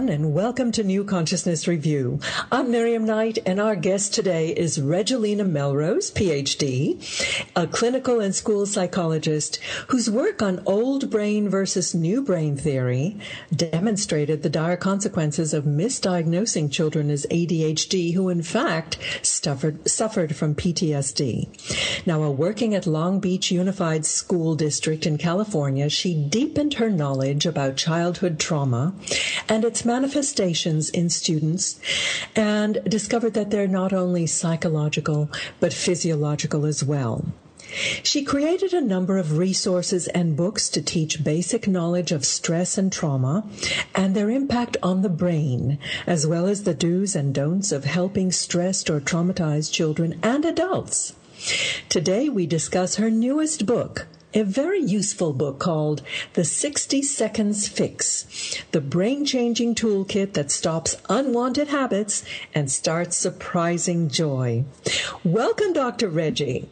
everyone, and welcome to New Consciousness Review. I'm Miriam Knight, and our guest today is Regalena Melrose, Ph.D., a clinical and school psychologist whose work on old brain versus new brain theory demonstrated the dire consequences of misdiagnosing children as ADHD who, in fact, suffered from PTSD. Now, while working at Long Beach Unified School District in California, she deepened her knowledge about childhood trauma and its manifestations in students, and discovered that they're not only psychological, but physiological as well. She created a number of resources and books to teach basic knowledge of stress and trauma and their impact on the brain, as well as the do's and don'ts of helping stressed or traumatized children and adults. Today we discuss her newest book, a very useful book called The 60 Seconds Fix, the Brain-Changing Toolkit that stops unwanted habits and starts surprising joy. Welcome, Dr. Reggie.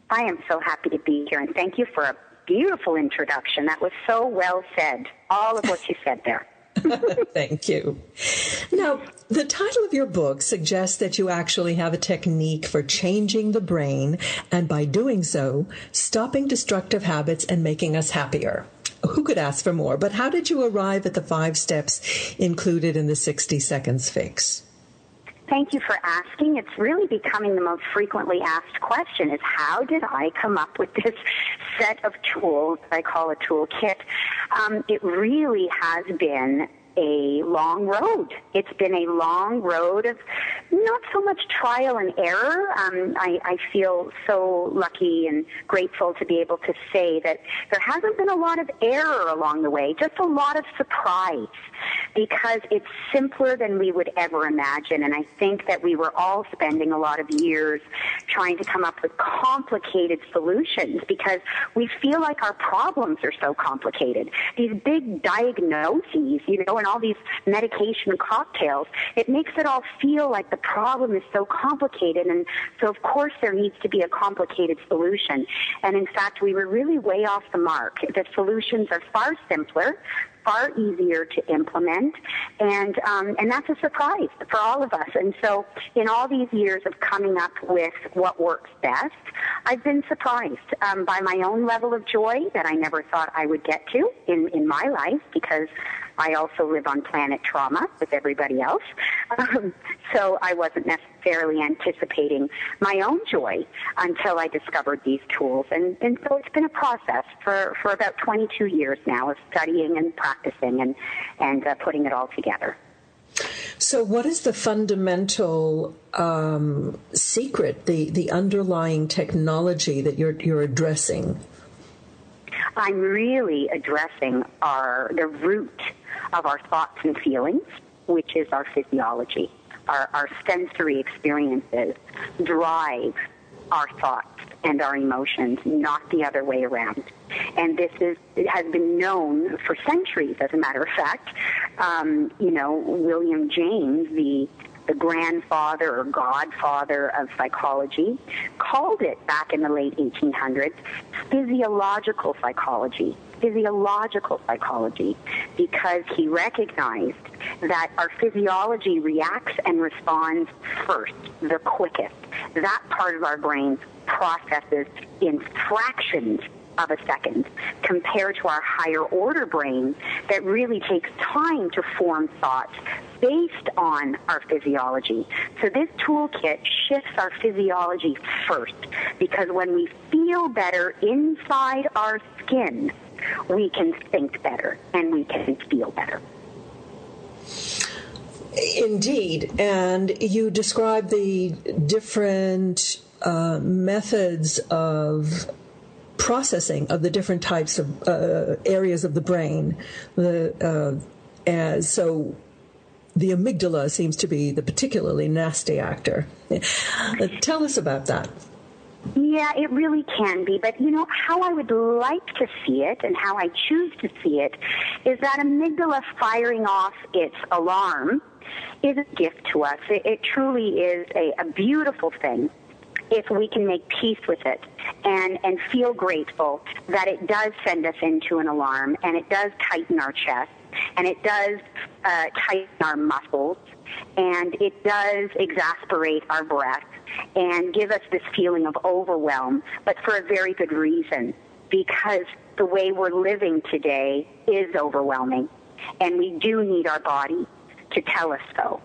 I am so happy to be here, and thank you for a beautiful introduction. That was so well said, all of what you said there. Thank you. Now, the title of your book suggests that you actually have a technique for changing the brain, and by doing so, stopping destructive habits and making us happier. Who could ask for more? But how did you arrive at the 5 steps included in the 60 Seconds Fix? Thank you for asking. It's really becoming the most frequently asked question is how did I come up with this set of tools I call a toolkit? It really has been a long road. It's been a long road of not so much trial and error. I feel so lucky and grateful to be able to say that there hasn't been a lot of error along the way, just a lot of surprise, because it's simpler than we would ever imagine. And I think that we were all spending a lot of years trying to come up with complicated solutions because we feel like our problems are so complicated. These big diagnoses, and all these medication cocktails, it makes it all feel like the problem is so complicated. And so, of course, there needs to be a complicated solution. And in fact, we were really way off the mark. The solutions are far simpler, far easier to implement, and that's a surprise for all of us. And so in all these years of coming up with what works best, I've been surprised by my own level of joy that I never thought I would get to in my life, because I also live on planet trauma with everybody else. So I wasn't necessarily anticipating my own joy until I discovered these tools. And so it's been a process for about 22 years now of studying and practicing and putting it all together. So what is the fundamental secret, the underlying technology that you're addressing? I'm really addressing the root of our thoughts and feelings, which is our physiology. Our sensory experiences drive our thoughts and our emotions, not the other way around. And it has been known for centuries, as a matter of fact. William James, the grandfather or godfather of psychology, called it back in the late 1800s physiological psychology, because he recognized that our physiology reacts and responds first, the quickest. That part of our brain processes in fractions of a second compared to our higher order brain that really takes time to form thoughts based on our physiology. So this toolkit shifts our physiology first, because when we feel better inside our skin, we can think better and we can feel better. Indeed. And you describe the different methods of processing of the different types of areas of the brain. So the amygdala seems to be the particularly nasty actor. Tell us about that. Yeah, it really can be. But, how I would like to see it and how I choose to see it is that amygdala firing off its alarm is a gift to us. It truly is a beautiful thing if we can make peace with it and feel grateful that it does send us into an alarm and it does tighten our chest and it does tighten our muscles, and it does exasperate our breath and give us this feeling of overwhelm, but for a very good reason, because the way we're living today is overwhelming, and we do need our body to tell us so.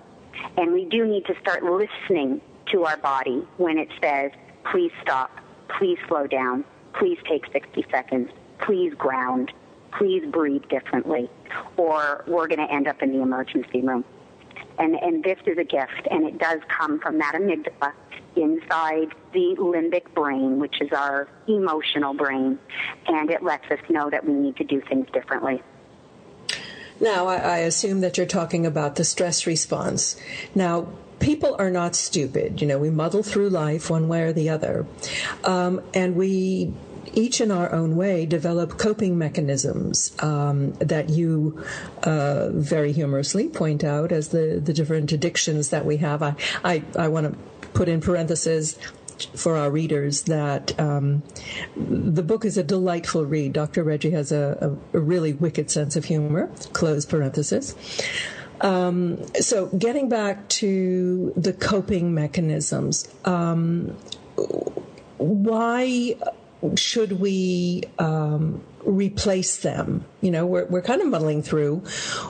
And we do need to start listening to our body when it says, please stop, please slow down, please take 60 seconds, please ground, please breathe differently, or we're going to end up in the emergency room. And this is a gift, and it does come from that amygdala inside the limbic brain, which is our emotional brain, and it lets us know that we need to do things differently. Now, I assume that you're talking about the stress response. Now, people are not stupid. You know, we muddle through life one way or the other. And we, each in our own way, develop coping mechanisms that you very humorously point out as the different addictions that we have. I want to put in parentheses for our readers that the book is a delightful read. Dr. Reggie has a really wicked sense of humor, close parenthesis. So getting back to the coping mechanisms, why should we replace them? You know, we're kind of muddling through.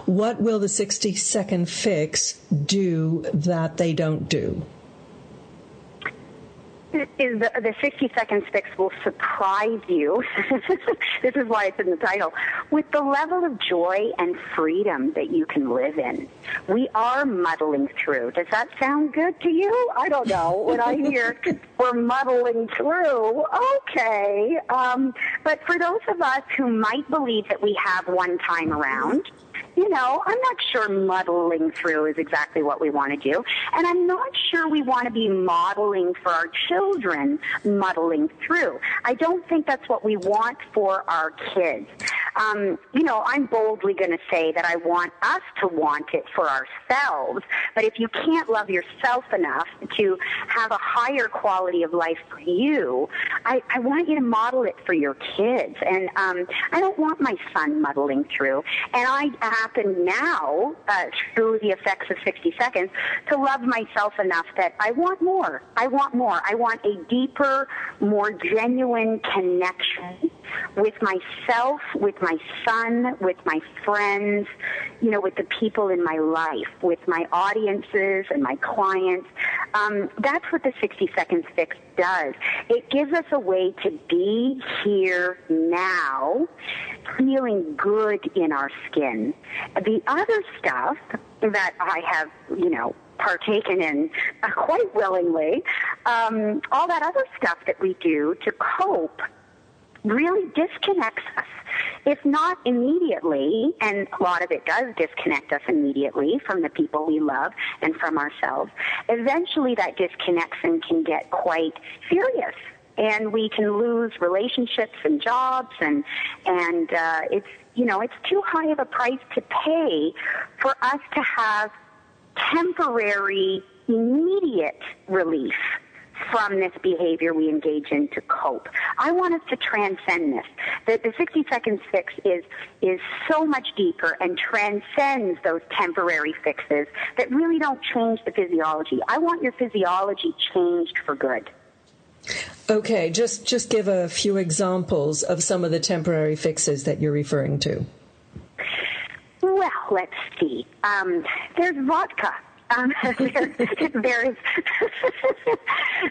What will the 60-second fix do that they don't do? Is the 60 seconds fix will surprise you. This is why it's in the title. With the level of joy and freedom that you can live in. We are muddling through. Does that sound good to you? I don't know. When I hear we're muddling through, okay. But for those of us who might believe that we have one time around, you know, I'm not sure muddling through is exactly what we want to do. And I'm not sure we want to be modeling for our children muddling through. I don't think that's what we want for our kids. You know, I'm boldly going to say that I want us to want it for ourselves. But if you can't love yourself enough to have a higher quality of life for you, I want you to model it for your kids. And I don't want my son muddling through. And I happen now, through the effects of 60 seconds, to love myself enough that I want more. I want more. I want a deeper, more genuine connection with myself, with my son, with my friends, you know, with the people in my life, with my audiences and my clients. That's what the 60 seconds fix does. It gives us a way to be here now, feeling good in our skin. The other stuff that I have, you know, partaken in quite willingly, all that other stuff that we do to cope really disconnects us. If not immediately, and a lot of it does disconnect us immediately from the people we love and from ourselves, eventually that disconnection can get quite serious. And we can lose relationships and jobs, and it's, you know, it's too high of a price to pay for us to have temporary, immediate relief from this behavior we engage in to cope. I want us to transcend this. The 60 seconds fix is so much deeper and transcends those temporary fixes that really don't change the physiology. I want your physiology changed for good. Okay, just give a few examples of some of the temporary fixes that you're referring to. Well, let's see. There's vodka.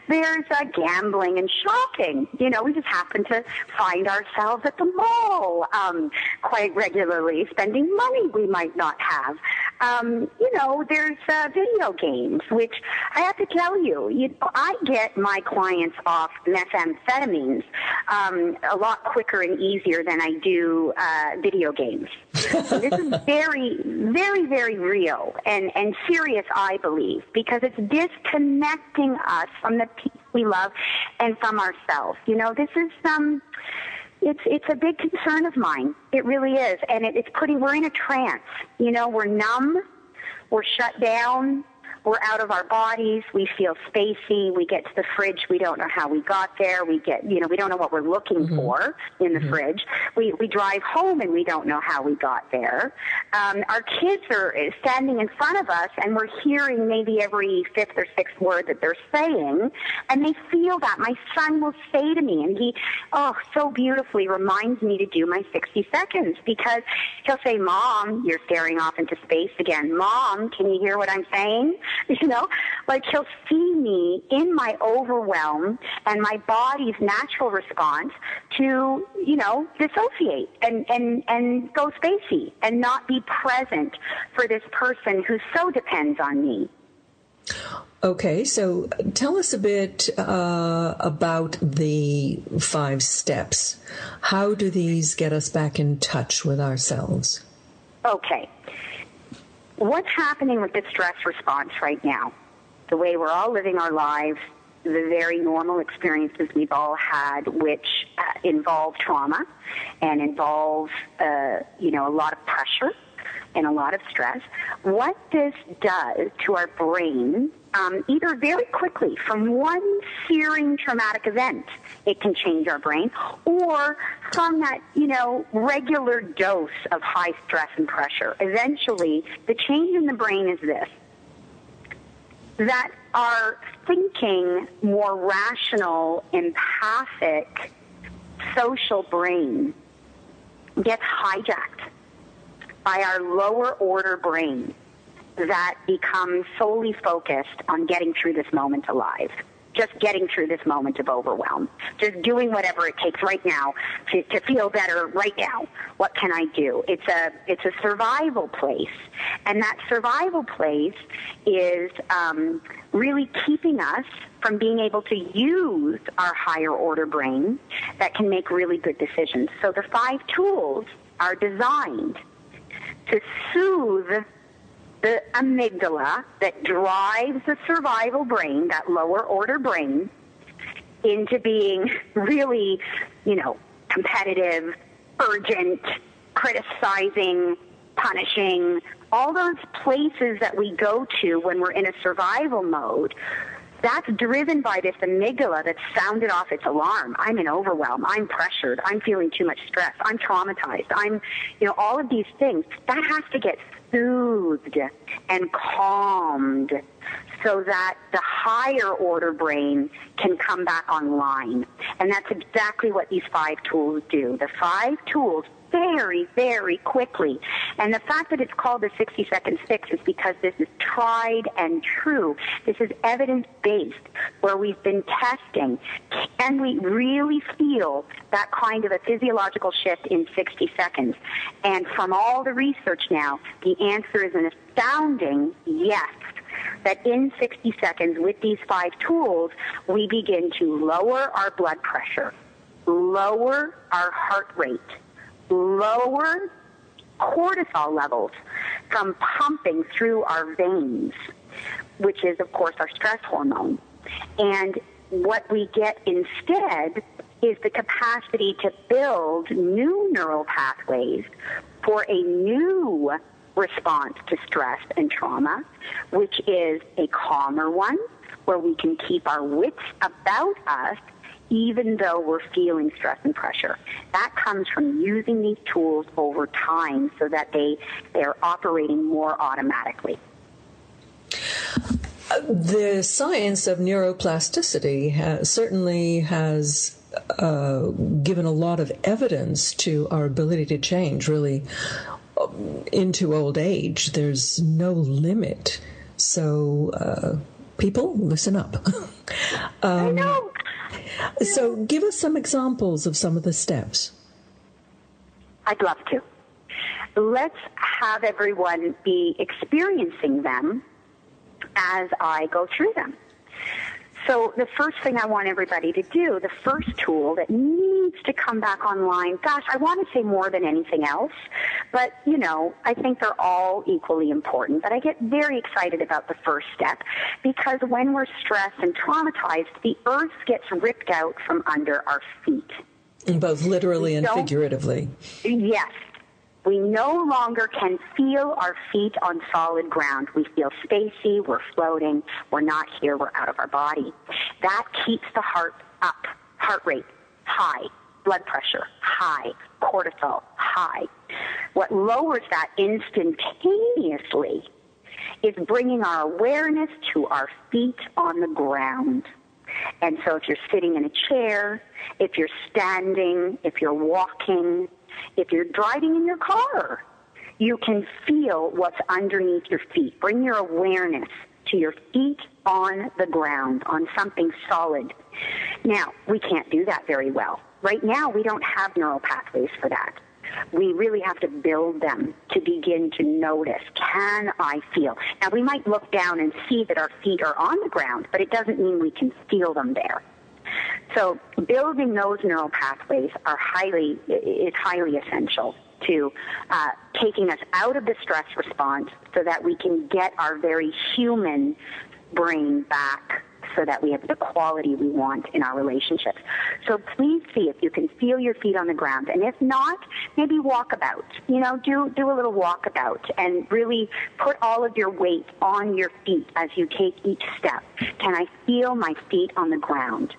There's gambling and shopping. You know, we just happen to find ourselves at the mall quite regularly, spending money we might not have. You know, there's video games, which I have to tell you, I get my clients off methamphetamines a lot quicker and easier than I do video games. So this is very, very, very real and serious, I believe, because it's disconnecting us from the people we love and from ourselves. You know, this is it's a big concern of mine. It really is, and we're in a trance. You know, we're numb, we're shut down, we're out of our bodies, we feel spacey, we get to the fridge, we don't know how we got there, we don't know what we're looking for in the fridge. We drive home and we don't know how we got there. Our kids are standing in front of us and we're hearing maybe every fifth or sixth word that they're saying, and they feel that. My son will say to me, and he, so beautifully reminds me to do my 60 seconds, because he'll say, Mom, you're staring off into space again. Mom, can you hear what I'm saying? Like he'll see me in my overwhelm and my body's natural response to, dissociate and go spacey and not be present for this person who so depends on me. Okay, so tell us a bit about the 5 steps. How do these get us back in touch with ourselves? Okay. What's happening with the stress response right now? The way we're all living our lives, the very normal experiences we've all had, which involve trauma and involve, a lot of pressure and a lot of stress. What this does to our brain, either very quickly from one searing traumatic event, it can change our brain, or from that, regular dose of high stress and pressure. Eventually, the change in the brain is this: that our thinking, more rational, empathic, social brain gets hijacked by our lower order brain that becomes solely focused on getting through this moment alive, just getting through this moment of overwhelm, just doing whatever it takes right now to feel better right now. What can I do? It's a survival place, and that survival place is really keeping us from being able to use our higher order brain that can make really good decisions. So the 5 tools are designed to soothe the amygdala that drives the survival brain, that lower order brain, into being really, competitive, urgent, criticizing, punishing, all those places that we go to when we're in a survival mode. That's driven by this amygdala that's sounded off its alarm. I'm in overwhelm. I'm pressured. I'm feeling too much stress. I'm traumatized. I'm, all of these things. That has to get soothed and calmed so that the higher order brain can come back online. And that's exactly what these 5 tools do. The 5 tools very, very quickly. And the fact that it's called the 60-second fix is because this is tried and true. This is evidence-based, where we've been testing. Can we really feel that kind of a physiological shift in 60 seconds? And from all the research now, the answer is an astounding yes. That in 60 seconds with these 5 tools, we begin to lower our blood pressure, lower our heart rate, lower cortisol levels from pumping through our veins, which is, of course, our stress hormone. And what we get instead is the capacity to build new neural pathways for a new response to stress and trauma, which is a calmer one, where we can keep our wits about us even though we're feeling stress and pressure. That comes from using these tools over time so that they're operating more automatically. The science of neuroplasticity certainly has given a lot of evidence to our ability to change, really, into old age. There's no limit. So, people, listen up. I know. So give us some examples of some of the steps. I'd love to. Let's have everyone be experiencing them as I go through them. So the first thing I want everybody to do, the first tool that needs to come back online, gosh, I want to say more than anything else, but, I think they're all equally important. But I get very excited about the first step because when we're stressed and traumatized, the earth gets ripped out from under our feet. Both literally and figuratively. Yes. We no longer can feel our feet on solid ground. We feel spacey, we're floating, we're not here, we're out of our body. That keeps the heart up, heart rate high, blood pressure high, cortisol high. What lowers that instantaneously is bringing our awareness to our feet on the ground. And so if you're sitting in a chair, if you're standing, if you're walking, if you're driving in your car, you can feel what's underneath your feet. Bring your awareness to your feet on the ground, on something solid. Now, we can't do that very well. Right now, we don't have neural pathways for that. We really have to build them to begin to notice, can I feel? Now, we might look down and see that our feet are on the ground, but it doesn't mean we can feel them there. So building those neural pathways is highly essential to taking us out of the stress response so that we can get our very human brain back so that we have the quality we want in our relationships. So please see if you can feel your feet on the ground. And if not, maybe walk about. Do a little walkabout and really put all of your weight on your feet as you take each step. Can I feel my feet on the ground?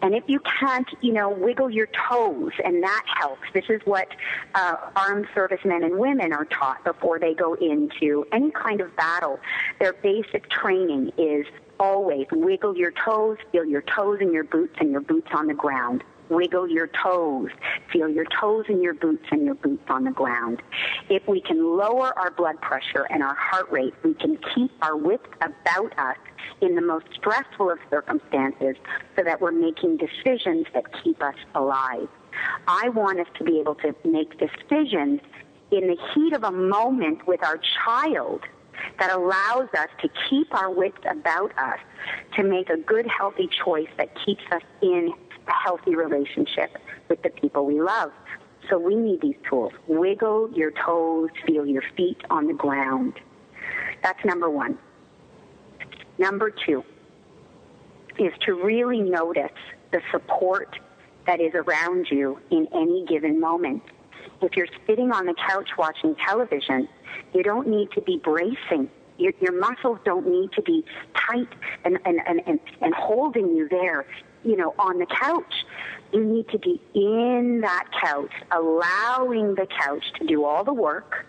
And if you can't, wiggle your toes, and that helps. This is what armed servicemen and women are taught before they go into any kind of battle. Their basic training is always wiggle your toes, feel your toes in your boots and your boots on the ground. Wiggle your toes, feel your toes in your boots and your boots on the ground. If we can lower our blood pressure and our heart rate, we can keep our wits about us in the most stressful of circumstances so that we're making decisions that keep us alive. I want us to be able to make decisions in the heat of a moment with our child that allows us to keep our wits about us, to make a good, healthy choice that keeps us in a healthy relationship with the people we love. So we need these tools. Wiggle your toes, feel your feet on the ground. That's number one. Number two is to really notice the support that is around you in any given moment. If you're sitting on the couch watching television, you don't need to be bracing. Your muscles don't need to be tight and holding you there, on the couch. You need to be in that couch, allowing the couch to do all the work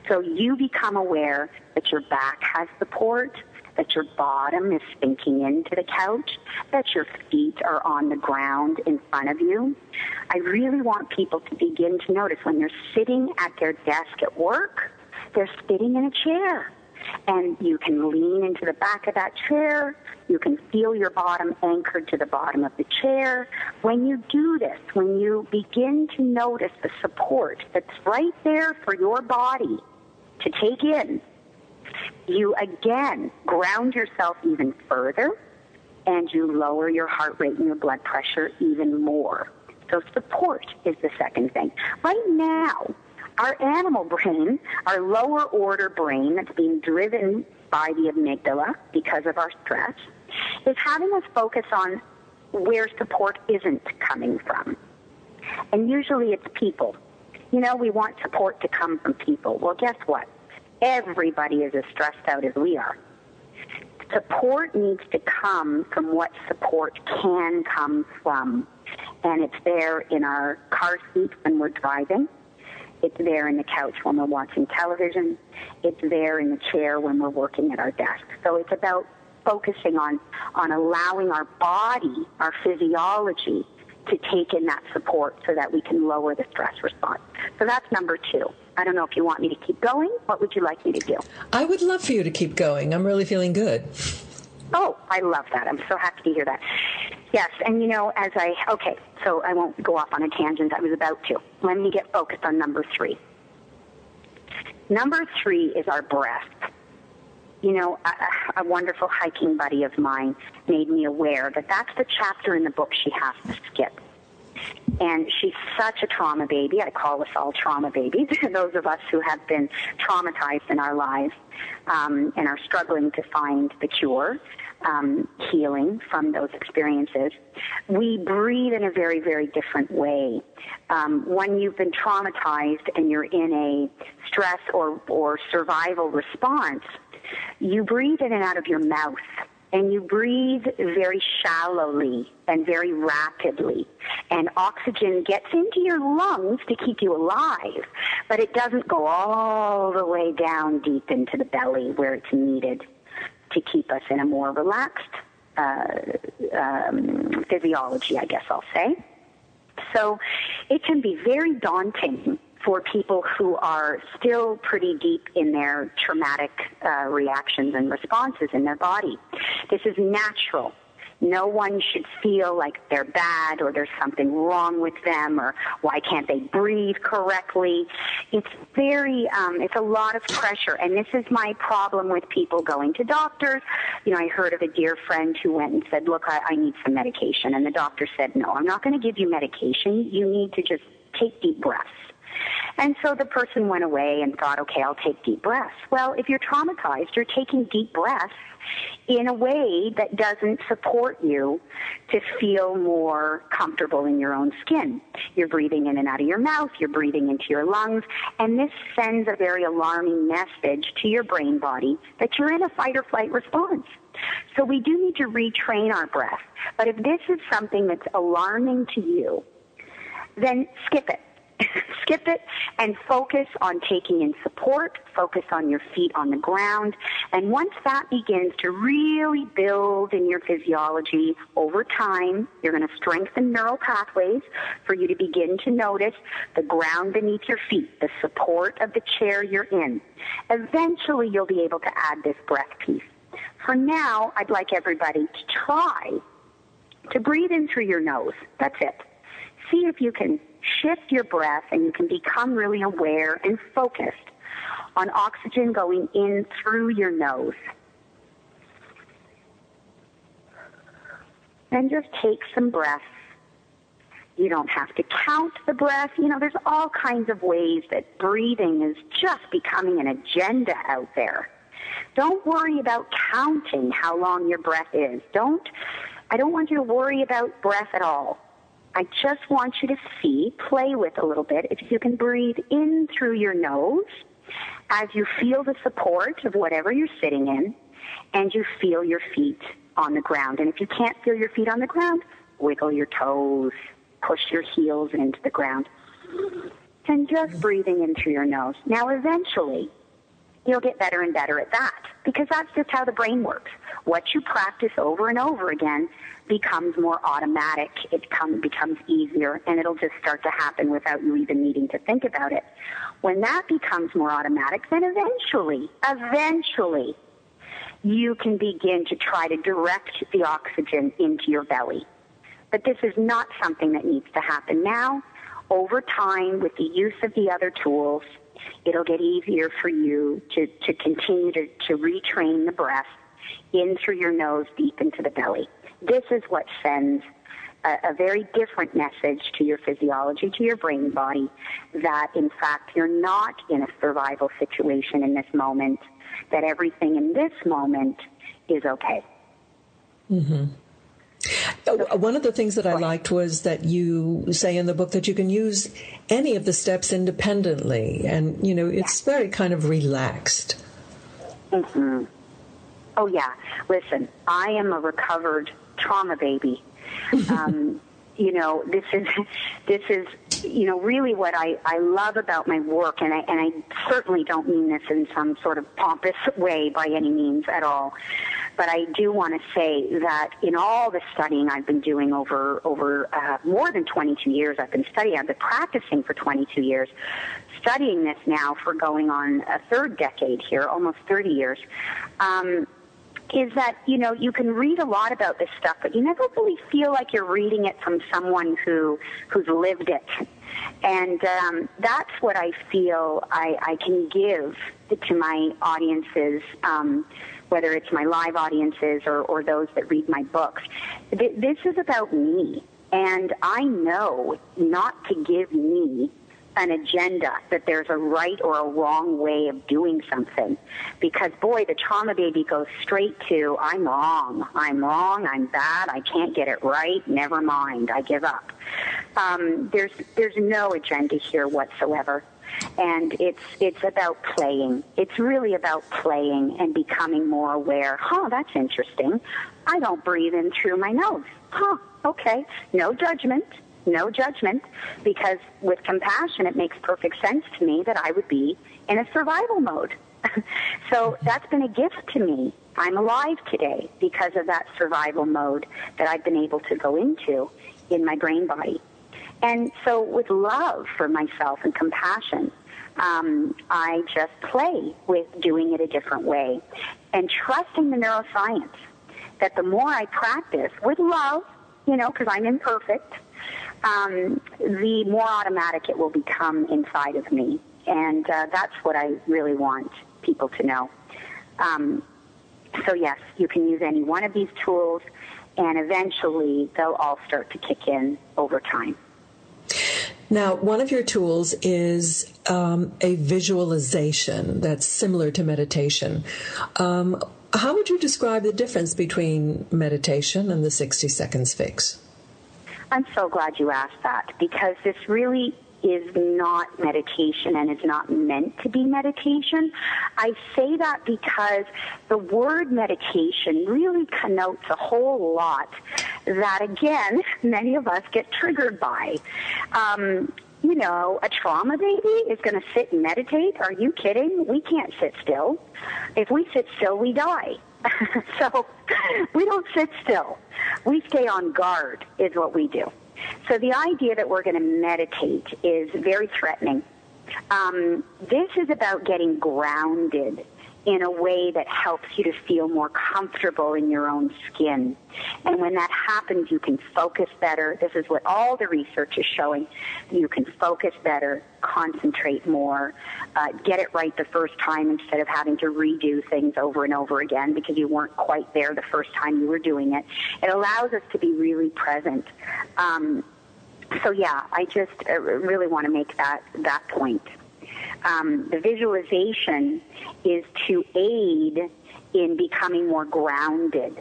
so you become aware that your back has support, that your bottom is sinking into the couch, that your feet are on the ground in front of you. I really want people to begin to notice when they're sitting at their desk at work, they're sitting in a chair. And you can lean into the back of that chair. You can feel your bottom anchored to the bottom of the chair. When you do this, when you begin to notice the support that's right there for your body to take in, you again ground yourself even further, and you lower your heart rate and your blood pressure even more. So support is the second thing. Right now, our animal brain, our lower order brain that's being driven by the amygdala because of our stress, is having us focus on where support isn't coming from. And usually it's people. We want support to come from people. Well, guess what? Everybody is as stressed out as we are. Support needs to come from what support can come from. And it's there in our car seat when we're driving. It's there in the couch when we're watching television. It's there in the chair when we're working at our desk. So it's about focusing on allowing our body, our physiology, to take in that support so that we can lower the stress response. So that's number two. I don't know if you want me to keep going. What would you like me to do? I would love for you to keep going. I'm really feeling good. Oh, I love that. I'm so happy to hear that. Yes, and so I won't go off on a tangent. I was about to. Let me get focused on number three. Number three is our breath. A wonderful hiking buddy of mine made me aware that that's the chapter in the book she has to skip. And she's such a trauma baby. I call us all trauma babies, those of us who have been traumatized in our lives and are struggling to find the cure, healing from those experiences. We breathe in a very, very different way. When you've been traumatized and you're in a stress or survival response, you breathe in and out of your mouth. And you breathe very shallowly and very rapidly. And oxygen gets into your lungs to keep you alive, but it doesn't go all the way down deep into the belly where it's needed to keep us in a more relaxed physiology, I guess I'll say. So it can be very daunting for people who are still pretty deep in their traumatic reactions and responses in their body. This is natural. No one should feel like they're bad or there's something wrong with them or why can't they breathe correctly. It's it's a lot of pressure. And this is my problem with people going to doctors. You know, I heard of a dear friend who went and said, look, I need some medication. And the doctor said, no, I'm not going to give you medication. You need to just take deep breaths. And so the person went away and thought, okay, I'll take deep breaths. Well, if you're traumatized, you're taking deep breaths in a way that doesn't support you to feel more comfortable in your own skin. You're breathing in and out of your mouth, you're breathing into your lungs, and this sends a very alarming message to your brain body that you're in a fight or flight response. So we do need to retrain our breath. But if this is something that's alarming to you, then skip it. Skip it and focus on taking in support, focus on your feet on the ground, and once that begins to really build in your physiology over time, you're going to strengthen neural pathways for you to begin to notice the ground beneath your feet, the support of the chair you're in. Eventually, you'll be able to add this breath piece. For now, I'd like everybody to try to breathe in through your nose. That's it. See if you can shift your breath and you can become really aware and focused on oxygen going in through your nose. And just take some breaths. You don't have to count the breath. You know, there's all kinds of ways that breathing is just becoming an agenda out there. Don't worry about counting how long your breath is. I don't want you to worry about breath at all. I just want you to play with a little bit. If you can breathe in through your nose as you feel the support of whatever you're sitting in and you feel your feet on the ground. And if you can't feel your feet on the ground, wiggle your toes, push your heels into the ground, and just breathing in through your nose. Now, eventually, you'll get better and better at that because that's just how the brain works. What you practice over and over again becomes more automatic. It becomes easier, and it'll just start to happen without you even needing to think about it. When that becomes more automatic, then eventually, you can begin to try to direct the oxygen into your belly. But this is not something that needs to happen now. Over time, with the use of the other tools, it'll get easier for you to continue to retrain the breath in through your nose, deep into the belly. This is what sends a very different message to your physiology, to your brain body, that in fact you're not in a survival situation in this moment, that everything in this moment is okay. Mm-hmm. One of the things that I liked was that you say in the book that you can use any of the steps independently, and, you know, it's very kind of relaxed. Mm-hmm. Oh, yeah. Listen, I am a recovered trauma baby. You know, this is, you know, really what I love about my work, and I certainly don't mean this in some sort of pompous way by any means at all. But I do want to say that in all the studying I've been doing over more than 22 years, I've been practicing for 22 years, studying this now for going on a third decade here, almost 30 years, is that, you know, you can read a lot about this stuff, but you never really feel like you're reading it from someone who's lived it. And that's what I feel I can give to my audiences, whether it's my live audiences or those that read my books. This is about me. And I know not to give me an agenda that there's a right or a wrong way of doing something. Because, boy, the trauma baby goes straight to, I'm wrong, I'm bad, I can't get it right, never mind, I give up. There's no agenda here whatsoever. And it's about playing. It's really about playing and becoming more aware. That's interesting. I don't breathe in through my nose. Okay. No judgment, because with compassion, it makes perfect sense to me that I would be in a survival mode. So that's been a gift to me. I'm alive today because of that survival mode that I've been able to go into in my brain body. And so with love for myself and compassion, I just play with doing it a different way and trusting the neuroscience that the more I practice with love, because I'm imperfect, the more automatic it will become inside of me. And that's what I really want people to know. So yes, you can use any one of these tools, and eventually they'll all start to kick in over time. Now, one of your tools is a visualization that's similar to meditation. How would you describe the difference between meditation and the 60 Seconds Fix? I'm so glad you asked that, because this really is not meditation and is not meant to be meditation. I say that because the word meditation really connotes a whole lot that, again, many of us get triggered by. A trauma baby is going to sit and meditate. Are you kidding? We can't sit still. If we sit still, we die. So we don't sit still. We stay on guard is what we do. So the idea that we're going to meditate is very threatening. This is about getting grounded in a way that helps you to feel more comfortable in your own skin. And when that happens, you can focus better. This is what all the research is showing. You can focus better, concentrate more, get it right the first time instead of having to redo things over and over again because you weren't quite there the first time you were doing it. It allows us to be really present. So yeah, I just really want to make that point. The visualization is to aid in becoming more grounded.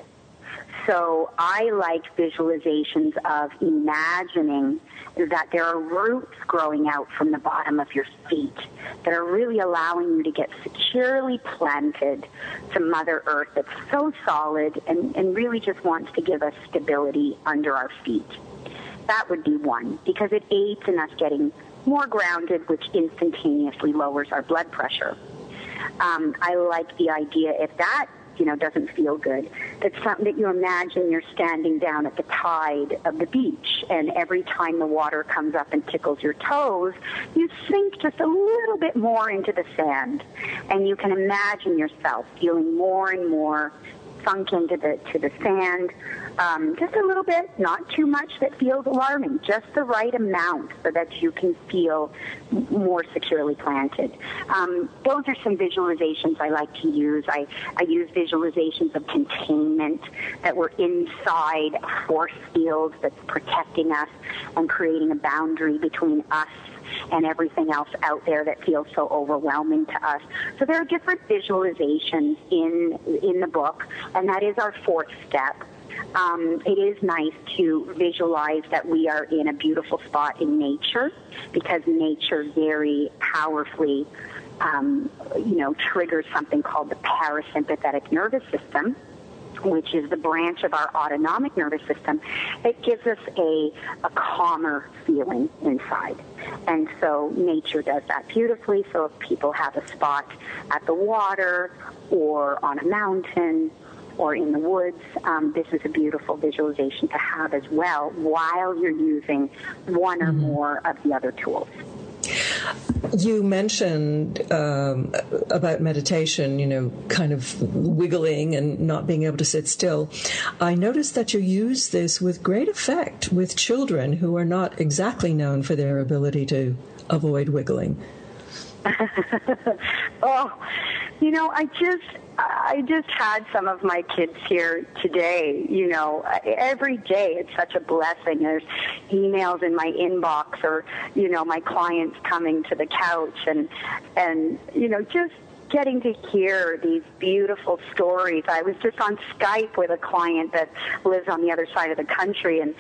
So I like visualizations of imagining that there are roots growing out from the bottom of your feet that are really allowing you to get securely planted to Mother Earth that's so solid and really just wants to give us stability under our feet. That would be one, because it aids in us getting more grounded, which instantaneously lowers our blood pressure. I like the idea, if that doesn't feel good, that's something that you imagine you're standing down at the tide of the beach, and every time the water comes up and tickles your toes, you sink just a little bit more into the sand, and you can imagine yourself feeling more and more sunk into the sand, just a little bit, not too much that feels alarming, just the right amount so that you can feel more securely planted. Those are some visualizations I like to use. I use visualizations of containment, that we're inside a force field that's protecting us and creating a boundary between us and everything else out there that feels so overwhelming to us. So there are different visualizations in the book, and that is our fourth step. It is nice to visualize that we are in a beautiful spot in nature, because nature very powerfully, triggers something called the parasympathetic nervous system, which is the branch of our autonomic nervous system. It gives us a calmer feeling inside. And so nature does that beautifully. So if people have a spot at the water or on a mountain or in the woods, this is a beautiful visualization to have as well while you're using one or more of the other tools. You mentioned about meditation, kind of wiggling and not being able to sit still. I noticed that you use this with great effect with children who are not exactly known for their ability to avoid wiggling. Oh, You know, I just had some of my kids here today. You know, every day it's such a blessing. There's emails in my inbox, or, you know, my clients coming to the couch, and you know, just getting to hear these beautiful stories. I was just on Skype with a client that lives on the other side of the country, and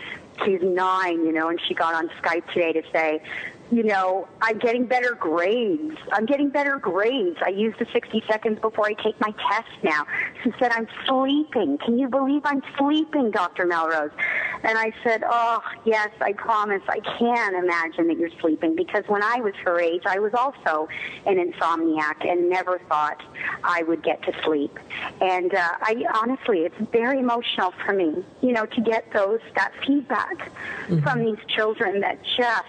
she's 9, you know, and she got on Skype today to say, you know, I'm getting better grades. I'm getting better grades. I use the 60 seconds before I take my test now. She said, I'm sleeping. Can you believe I'm sleeping, Dr. Melrose? And I said, oh, yes, I promise. I can imagine that you're sleeping, because when I was her age, I was also an insomniac and never thought I would get to sleep. And I honestly, it's very emotional for me, you know, to get that feedback from these children that just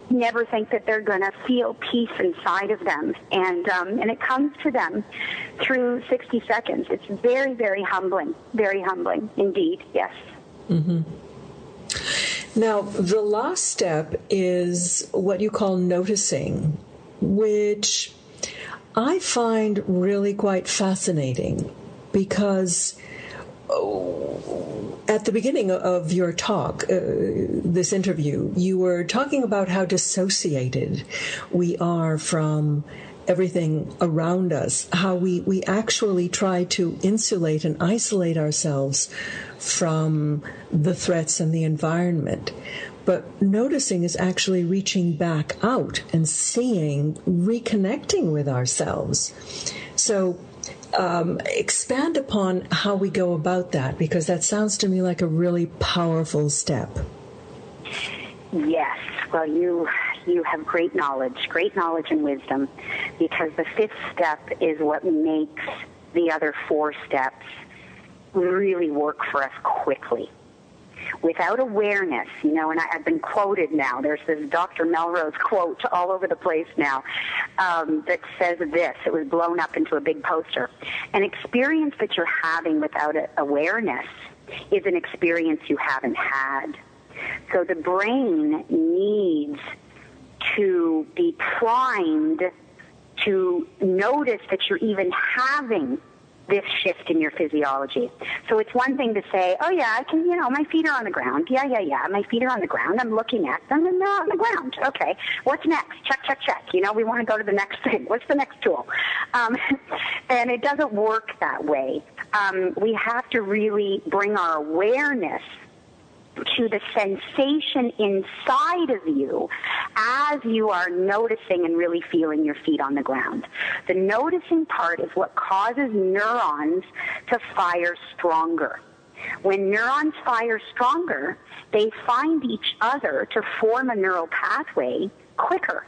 never think that they're going to feel peace inside of them, and it comes to them through 60 seconds. It's very, very humbling indeed. Yes. Mm-hmm. Now, the last step is what you call noticing, which I find really quite fascinating, because at the beginning of your talk, this interview, you were talking about how dissociated we are from everything around us, how we actually try to insulate and isolate ourselves from the threats and the environment. But noticing is actually reaching back out and seeing, reconnecting with ourselves. So expand upon how we go about that, because that sounds to me like a really powerful step. Yes. Well, you have great knowledge and wisdom, because the 5th step is what makes the other 4 steps really work for us quickly. Without awareness, you know, and I've been quoted now. There's this Dr. Melrose quote all over the place now that says this. It was blown up into a big poster. An experience that you're having without awareness is an experience you haven't had. So the brain needs to be primed to notice that you're even having this shift in your physiology. So it's one thing to say, oh yeah, I can, you know, my feet are on the ground. Yeah, my feet are on the ground. I'm looking at them and they're on the ground. Okay, what's next? Check. You know, we want to go to the next thing. What's the next tool? And it doesn't work that way. We have to really bring our awareness to the sensation inside of you as you are noticing and really feeling your feet on the ground. The noticing part is what causes neurons to fire stronger. When neurons fire stronger, they find each other to form a neural pathway quicker.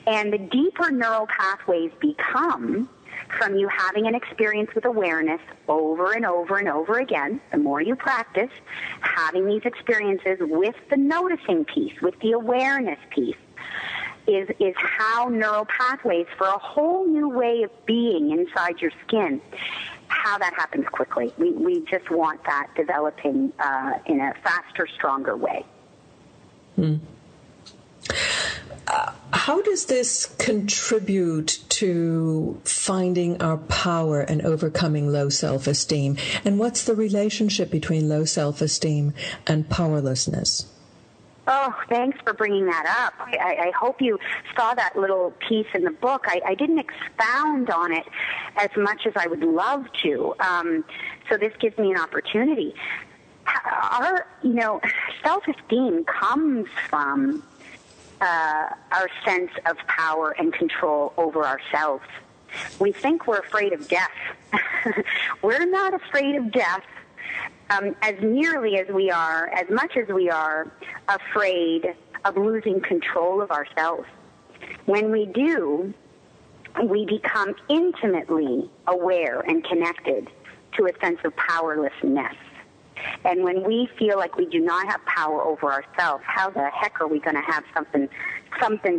And the deeper neural pathways become from you having an experience with awareness over and over and over again, the more you practice having these experiences with the noticing piece, with the awareness piece, is how neural pathways for a whole new way of being inside your skin, how that happens quickly. We just want that developing in a faster, stronger way. How does this contribute to finding our power and overcoming low self-esteem? And what's the relationship between low self-esteem and powerlessness? Oh, thanks for bringing that up. I hope you saw that little piece in the book. I didn't expound on it as much as I would love to. So this gives me an opportunity. Our, self-esteem comes from our sense of power and control over ourselves. We think we're afraid of death. We're not afraid of death as much as we are afraid of losing control of ourselves. When we do, we become intimately aware and connected to a sense of powerlessness. And when we feel like we do not have power over ourselves, how the heck are we going to have something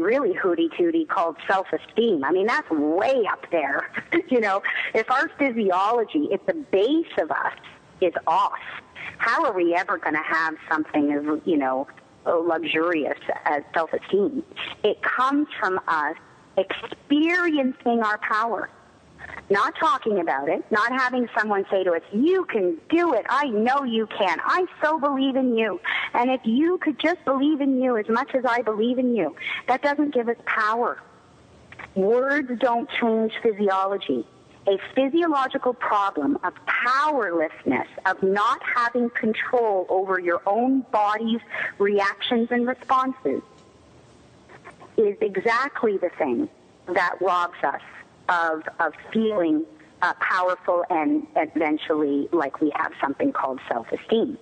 really hooty-tooty called self-esteem? I mean, that's way up there. If our physiology, if the base of us is off, how are we ever going to have something as, luxurious as self-esteem? It comes from us experiencing our power. Not talking about it, not having someone say to us, you can do it, I know you can, I so believe in you, and if you could just believe in you as much as I believe in you, that doesn't give us power. Words don't change physiology. A physiological problem of powerlessness, of not having control over your own body's reactions and responses, is exactly the thing that robs us of feeling powerful and eventually like we have something called self-esteem.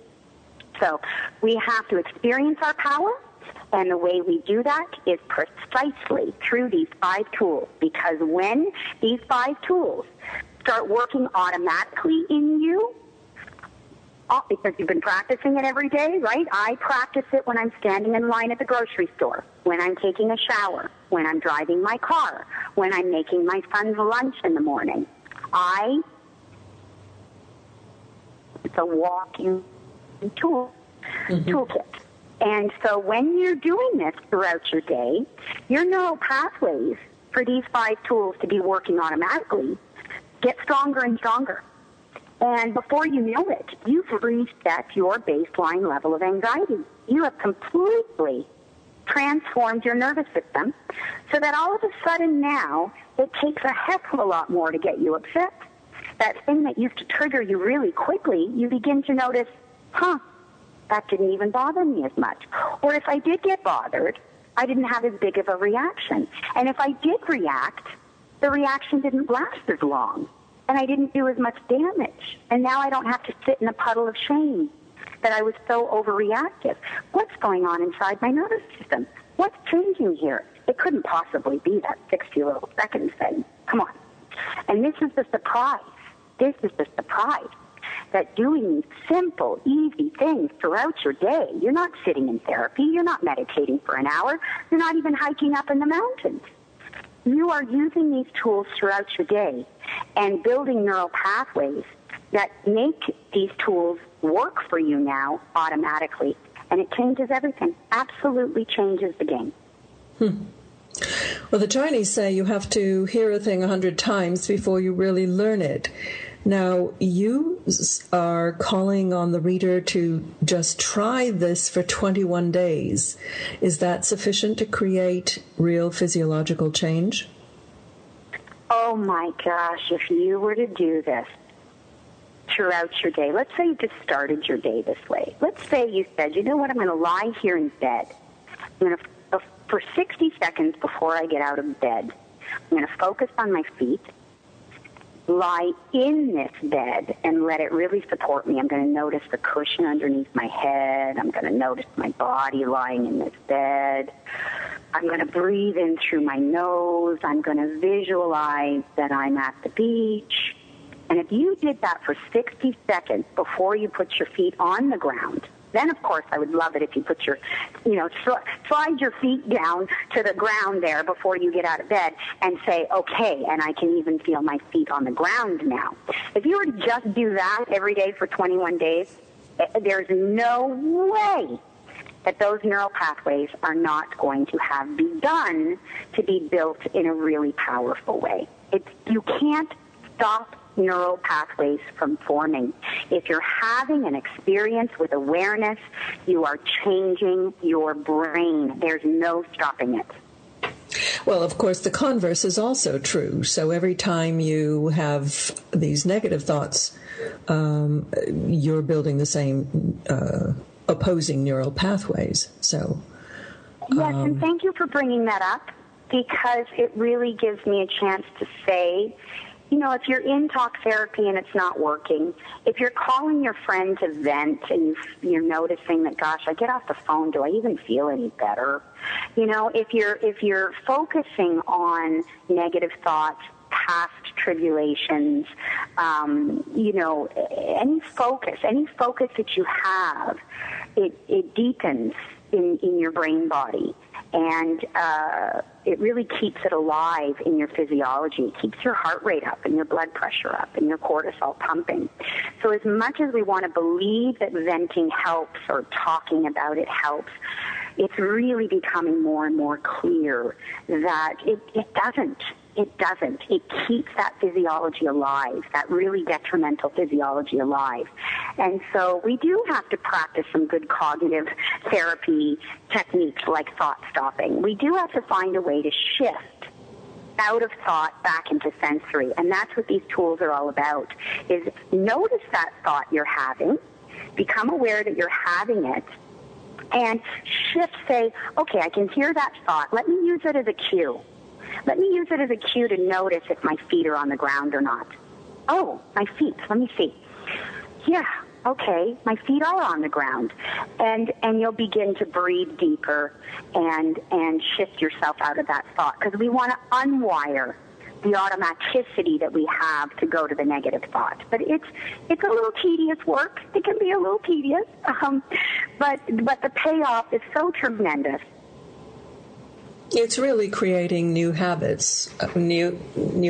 So we have to experience our power, and the way we do that is precisely through these 5 tools, because when these 5 tools start working automatically in you, because you've been practicing it every day, right? I practice it when I'm standing in line at the grocery store, when I'm taking a shower, when I'm driving my car, when I'm making my son's lunch in the morning. It's a walking toolkit. And so when you're doing this throughout your day, your neural pathways for these 5 tools to be working automatically get stronger and stronger. And before you know it, you've reset your baseline level of anxiety. You have completely transformed your nervous system so that all of a sudden now it takes a heck of a lot more to get you upset. That thing that used to trigger you really quickly, you begin to notice, that didn't even bother me as much. Or if I did get bothered, I didn't have as big of a reaction. And if I did react, the reaction didn't last as long. And I didn't do as much damage. And now I don't have to sit in a puddle of shame that I was so overreactive. What's going on inside my nervous system? What's changing here? It couldn't possibly be that 60 little seconds thing. Come on. And this is the surprise. This is the surprise. That doing these simple, easy things throughout your day, you're not sitting in therapy, you're not meditating for an hour, you're not even hiking up in the mountains. You are using these tools throughout your day and building neural pathways that make these tools work for you now automatically. And it changes everything, absolutely changes the game. Well, the Chinese say you have to hear a thing 100 times before you really learn it. Now, you are calling on the reader to just try this for 21 days. Is that sufficient to create real physiological change? Oh, my gosh, if you were to do this throughout your day, let's say you just started your day this way. Let's say you said, you know what, I'm going to lie here in bed. I'm going to, for 60 seconds before I get out of bed, I'm going to focus on my feet, lie in this bed and let it really support me. I'm going to notice the cushion underneath my head. I'm going to notice my body lying in this bed. I'm going to breathe in through my nose. I'm going to visualize that I'm at the beach. And if you did that for 60 seconds before you put your feet on the ground, then, of course, I would love it if you put your, slide your feet down to the ground there before you get out of bed and say, okay, and I can even feel my feet on the ground now. If you were to just do that every day for 21 days, there's no way that those neural pathways are not going to have begun to be built in a really powerful way. You can't stop neural pathways from forming. If you're having an experience with awareness, you are changing your brain. There's no stopping it. Well, of course, the converse is also true. So every time you have these negative thoughts, you're building the same opposing neural pathways. So yes, and thank you for bringing that up, because it really gives me a chance to say, if you're in talk therapy and it's not working, if you're calling your friend to vent and you're noticing that, gosh, I get off the phone, do I even feel any better? If you're focusing on negative thoughts, past tribulations, any focus that you have, it deepens in your brain body. And it really keeps it alive in your physiology. It keeps your heart rate up and your blood pressure up and your cortisol pumping. So as much as we want to believe that venting helps or talking about it helps, it's really becoming more and more clear that it doesn't. It doesn't. It keeps that physiology alive, that really detrimental physiology alive. And so we do have to practice some good cognitive therapy techniques like thought stopping. We do have to find a way to shift out of thought back into sensory. And that's what these tools are all about, is notice that thought you're having, become aware that you're having it, and shift, say, okay, I can hear that thought. Let me use it as a cue. Let me use it as a cue to notice if my feet are on the ground or not. Oh, my feet. Let me see. Yeah, okay, my feet are on the ground. And you'll begin to breathe deeper and shift yourself out of that thought, because we want to unwire the automaticity that we have to go to the negative thought. But it's a little tedious work. It can be a little tedious, but the payoff is so tremendous. It's really creating new habits, new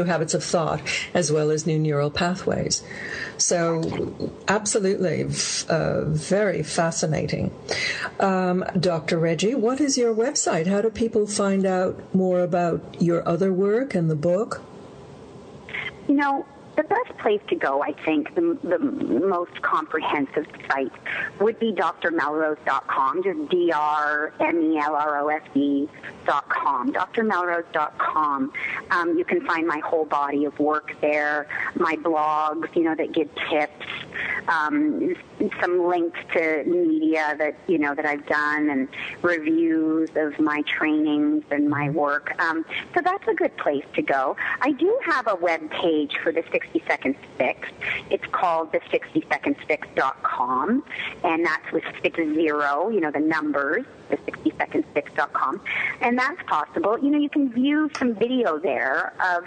habits of thought, as well as new neural pathways. So, absolutely, very fascinating. Dr. Reggie, what is your website? How do people find out more about your other work and the book? You know, the best place to go, I think, the most comprehensive site would be drmelrose.com, just drmelrose.com, drmelrose.com. You can find my whole body of work there, my blogs, that give tips, some links to media that I've done, and reviews of my trainings and my work. So that's a good place to go. I do have a web page for the 60 Seconds Fix. It's called the 60secondsfix.com, and that's with 60, the numbers, the 60secondsfix.com, and that's possible. You can view some video there of,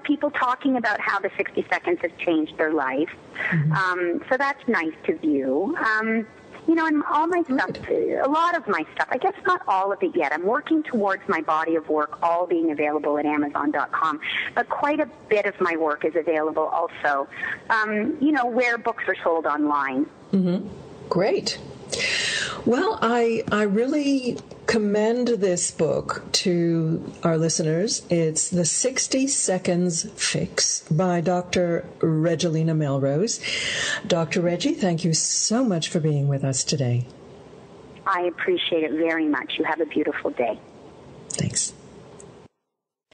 people talking about how the 60 seconds has changed their life. Mm-hmm. So that's nice to view. And all my stuff, a lot of my stuff, I guess not all of it yet. I'm working towards my body of work all being available at Amazon.com, but quite a bit of my work is available also, where books are sold online. Mm-hmm. Great. Well, I really commend this book to our listeners. It's The 60 Seconds Fix by Dr. Regalena Melrose. Dr. Reggie, thank you so much for being with us today. I appreciate it very much. You have a beautiful day. Thanks.